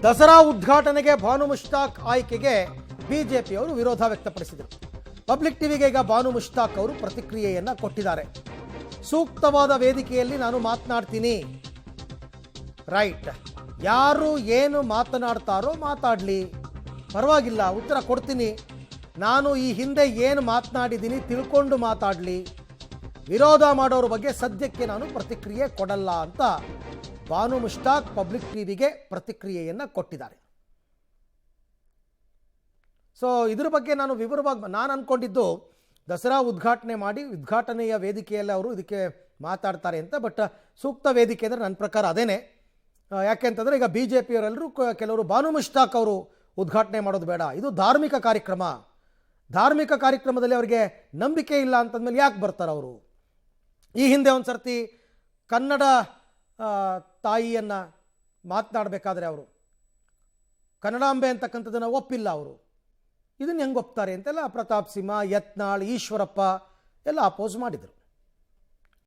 ದಸರಾ ಉದ್ಘಾಟನೆಗೆ ಭಾನು ಮುಷ್ತಾಕ್ ಆಯ್ಕೆಗೆ ಬಿಜೆಪಿಯವರು ವಿರೋಧ ವ್ಯಕ್ತಪಡಿಸಿದರು. ಪಬ್ಲಿಕ್ ಟಿವಿಗೆ ಈಗ ಭಾನು ಮುಷ್ತಾಕ್ ಅವರು ಪ್ರತಿಕ್ರಿಯೆಯನ್ನ ಕೊಟ್ಟಿದ್ದಾರೆ. ಸೂಕ್ತವಾದ ವೇದಿಕೆಯಲ್ಲಿ ನಾನು ಮಾತನಾಡ್ತೀನಿ. ರೈಟ್, ಯಾರು ಏನು ಮಾತನಾಡ್ತಾರೋ ಮಾತಾಡಲಿ, ಪರವಾಗಿಲ್ಲ, ಉತ್ತರ ಕೊಡ್ತೀನಿ. ನಾನು ಈ ಹಿಂದೆ ಏನು ಮಾತನಾಡಿದ್ದೀನಿ ತಿಳ್ಕೊಂಡು ಮಾತಾಡಲಿ. ವಿರೋಧ ಮಾಡೋರ ಬಗ್ಗೆ ಸದ್ಯಕ್ಕೆ ನಾನು ಪ್ರತಿಕ್ರಿಯೆ ಕೊಡಲ್ಲ ಅಂತ ಭಾನು ಮುಷ್ತಾಕ್ ಪಬ್ಲಿಕ್ ಟಿವಿಗೆ ಪ್ರತಿಕ್ರಿಯೆಯನ್ನು ಕೊಟ್ಟಿದ್ದಾರೆ. ಸೊ ಇದ್ರ ಬಗ್ಗೆ ನಾನು ವಿವರವಾಗಿ ನಾನು ಅಂದ್ಕೊಂಡಿದ್ದು ದಸರಾ ಉದ್ಘಾಟನೆ ಮಾಡಿ ಉದ್ಘಾಟನೆಯ ವೇದಿಕೆಯಲ್ಲಿ ಅವರು ಇದಕ್ಕೆ ಮಾತಾಡ್ತಾರೆ ಅಂತ. ಬಟ್ ಸೂಕ್ತ ವೇದಿಕೆ ಅಂದರೆ ನನ್ನ ಪ್ರಕಾರ ಅದೇನೆ. ಯಾಕೆಂತಂದರೆ ಈಗ ಬಿ ಜೆ ಪಿಯವರೆಲ್ಲರೂ ಕೆಲವರು ಭಾನು ಮುಷ್ತಾಕ್ ಅವರು ಉದ್ಘಾಟನೆ ಮಾಡೋದು ಬೇಡ, ಇದು ಧಾರ್ಮಿಕ ಕಾರ್ಯಕ್ರಮ, ಧಾರ್ಮಿಕ ಕಾರ್ಯಕ್ರಮದಲ್ಲಿ ಅವರಿಗೆ ನಂಬಿಕೆ ಇಲ್ಲ ಅಂತಂದಮೇಲೆ ಯಾಕೆ ಬರ್ತಾರೆ ಅವರು? ಈ ಹಿಂದೆ ಒಂದು ಸರ್ತಿ ಕನ್ನಡ ತಾಯಿಯನ್ನು ಮಾತನಾಡಬೇಕಾದ್ರೆ ಅವರು ಕನ್ನಡಾಂಬೆ ಅಂತಕ್ಕಂಥದ್ದನ್ನು ಒಪ್ಪಿಲ್ಲ ಅವರು. ಇದನ್ನು ಹೆಂಗೆ ಒಪ್ತಾರೆ ಅಂತೆಲ್ಲ ಪ್ರತಾಪ್ ಸಿಂಹ, ಯತ್ನಾಳ್, ಈಶ್ವರಪ್ಪ ಎಲ್ಲ ಅಪೋಸ್ ಮಾಡಿದರು.